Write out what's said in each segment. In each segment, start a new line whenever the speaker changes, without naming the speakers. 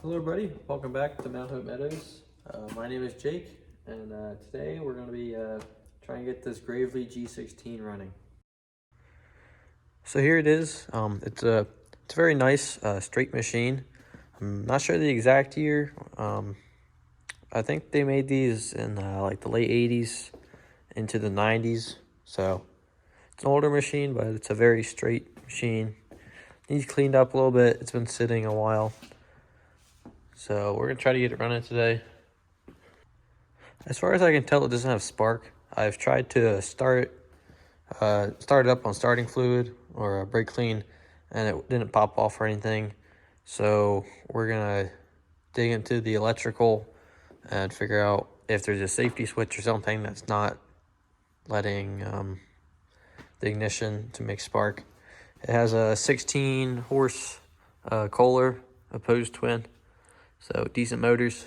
Hello everybody, welcome back to Mount Hope Meadows. My name is Jake, and today we're going to be trying to get this Gravely G-16 running. So here it is. It's a very nice straight machine. I'm not sure the exact year. I think they made these in like the late 80s into the 90s. So it's an older machine, but it's a very straight machine. Needs cleaned up a little bit. It's been sitting a while. So we're going to try to get it running today. As far as I can tell, it doesn't have spark. I've tried to start it up on starting fluid or a brake clean, and it didn't pop off or anything. So we're going to dig into the electrical and figure out if there's a safety switch or something that's not letting the ignition to make spark. It has a 16 horse Kohler opposed twin. So decent motors.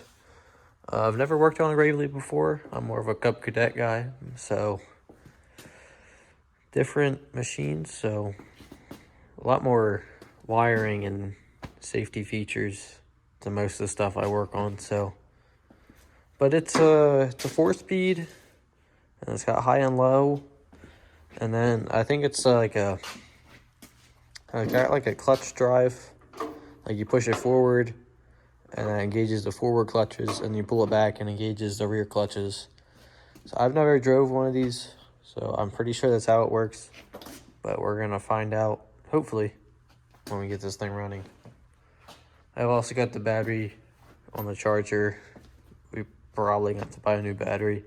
I've never worked on a Gravely before. I'm more of a Cub Cadet guy, so different machines. So a lot more wiring and safety features than most of the stuff I work on. So, but it's a 4-speed, and it's got high and low, and then I think it's like got like a clutch drive. Like you push it forward, and that engages the forward clutches, and you pull it back and engages the rear clutches. So I've never drove one of these, so I'm pretty sure that's how it works, but we're gonna find out hopefully when we get this thing running. I've also got the battery on the charger. We probably have to buy a new battery.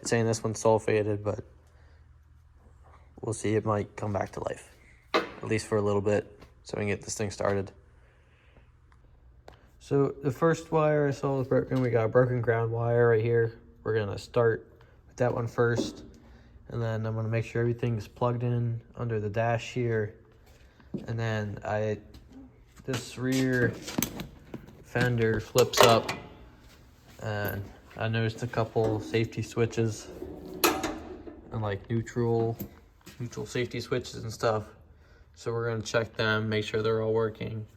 It's saying this one's sulfated, but we'll see. It might come back to life, at least for a little bit, so we can get this thing started. So the first wire I saw was broken. We got a broken ground wire right here. We're gonna start with that one first, and then I'm gonna make sure everything's plugged in under the dash here. And then this rear fender flips up, and I noticed a couple safety switches and like neutral safety switches and stuff. So we're gonna check them, make sure they're all working.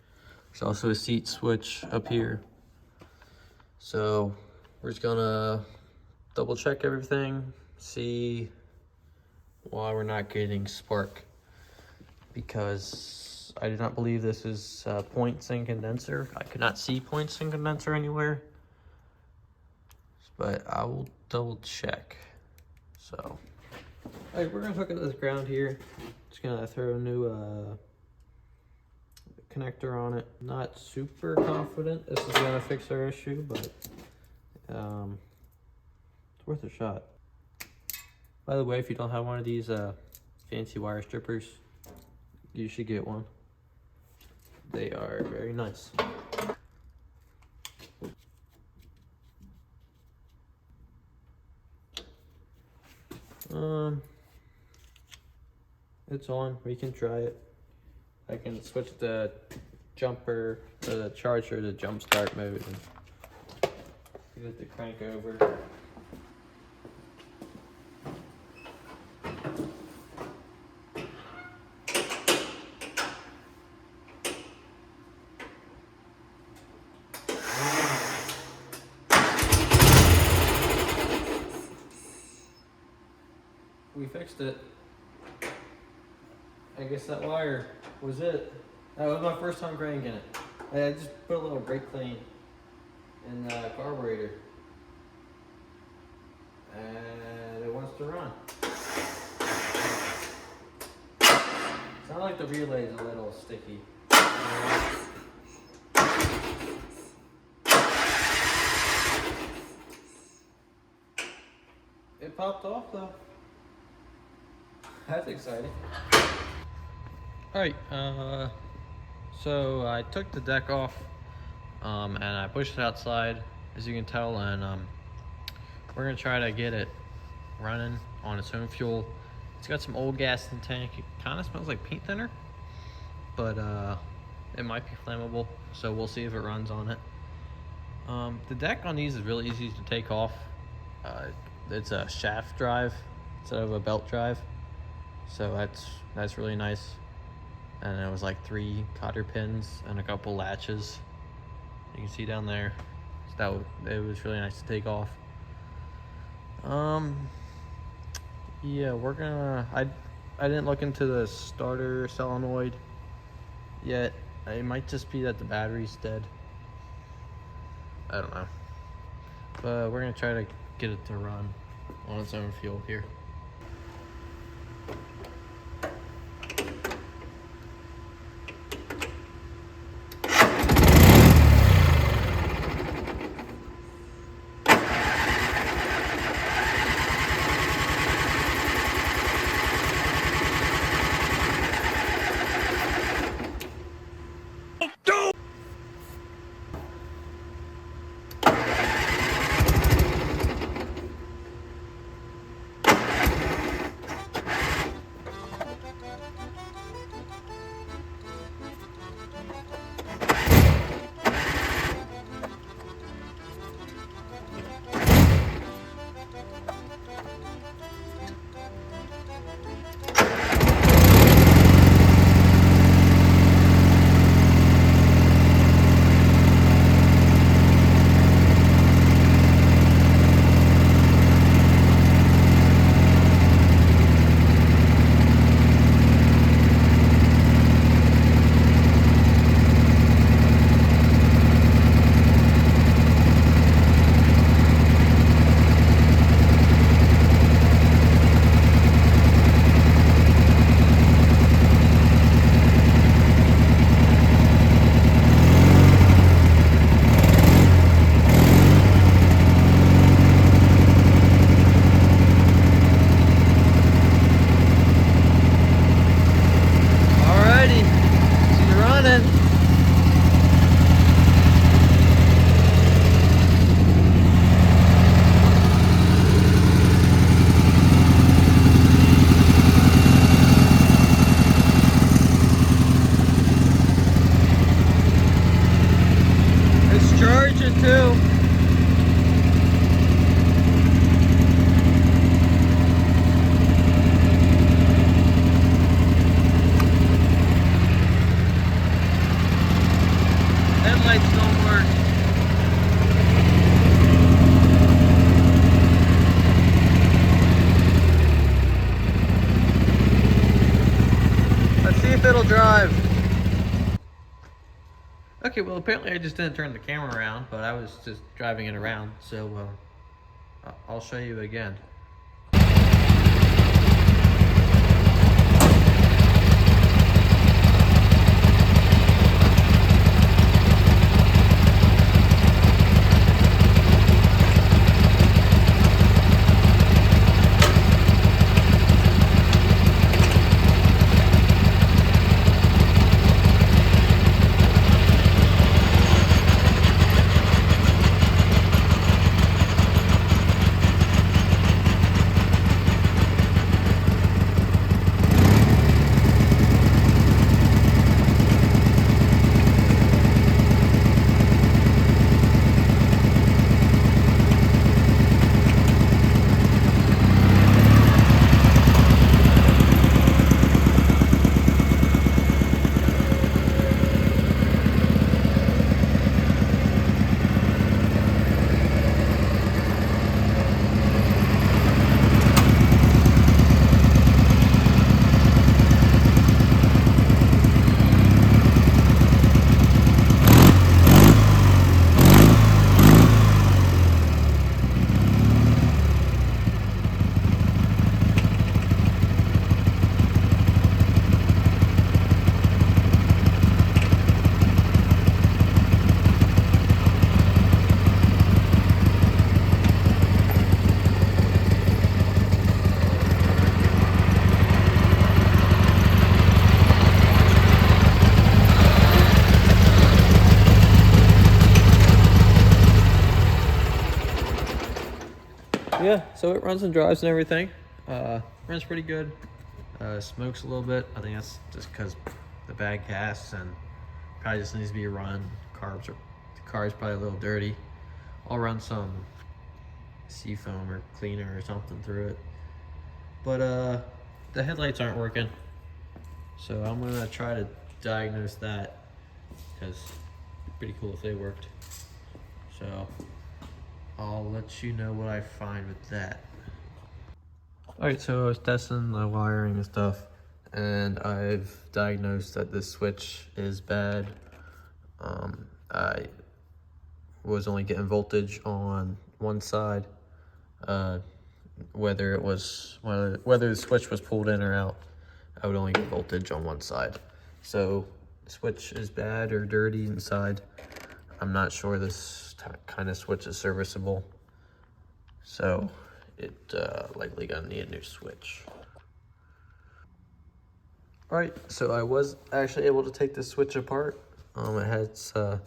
There's also a seat switch up here. So we're just gonna double check everything, see why we're not getting spark. Because I do not believe this is points and condenser. I could not see points and condenser anywhere, but I will double check. So, all right, we're gonna hook up this ground here. Just gonna throw a new connector on it. Not super confident this is gonna fix our issue, but it's worth a shot. By the way, if you don't have one of these fancy wire strippers, you should get one. They are very nice. It's on. We can try it. I can switch the jumper, the charger to jump start mode, and give it the crank over. We fixed it. I guess that wire was it. That was my first time cranking it. I just put a little brake clean in the carburetor, and it wants to run. Sounds like the relay is a little sticky. It popped off though. That's exciting. Alright, so I took the deck off and I pushed it outside, as you can tell, and we're gonna try to get it running on its own fuel. It's got some old gas in the tank. It kind of smells like paint thinner, but it might be flammable, so we'll see if it runs on it. The deck on these is really easy to take off. It's a shaft drive instead of a belt drive, so that's really nice. And it was like 3 cotter pins and a couple latches. You can see down there. So it was really nice to take off. Yeah, we're gonna. I didn't look into the starter solenoid yet. It might just be that the battery's dead. I don't know. But we're gonna try to get it to run on its own fuel here. Headlights don't work. Let's see if it'll drive. Okay, well apparently I just didn't turn the camera around, but I was just driving it around, so I'll show you again. Yeah, so it runs and drives and everything. Runs pretty good. Smokes a little bit. I think that's just because the bag casts and probably just needs to be run. The car's probably a little dirty. I'll run some seafoam or cleaner or something through it. But the headlights aren't working, so I'm gonna try to diagnose that, because pretty cool if they worked. So I'll let you know what I find with that. Alright, so I was testing the wiring and stuff, and I've diagnosed that this switch is bad. I was only getting voltage on one side, whether the switch was pulled in or out. I would only get voltage on one side. So the switch is bad or dirty inside. I'm not sure this kind of switch is serviceable, so it likely gonna need a new switch. Alright, so I was actually able to take this switch apart. It has a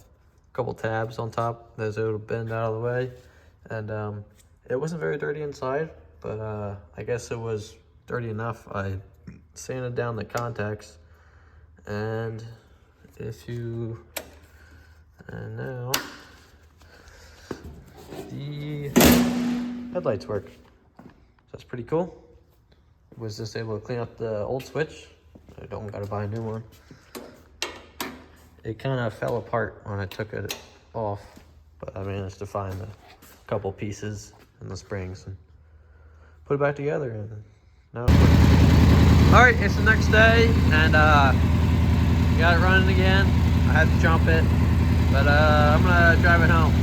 couple tabs on top that's able to bend out of the way, and it wasn't very dirty inside, but I guess it was dirty enough. I sanded down the contacts, and now the headlights work. So that's pretty cool. Was just able to clean up the old switch. I don't gotta buy a new one. It kind of fell apart when I took it off, but I managed to find a couple pieces in the springs and put it back together, and now it works. All right, it's the next day, and got it running again. I had to jump it, but I'm gonna drive it home.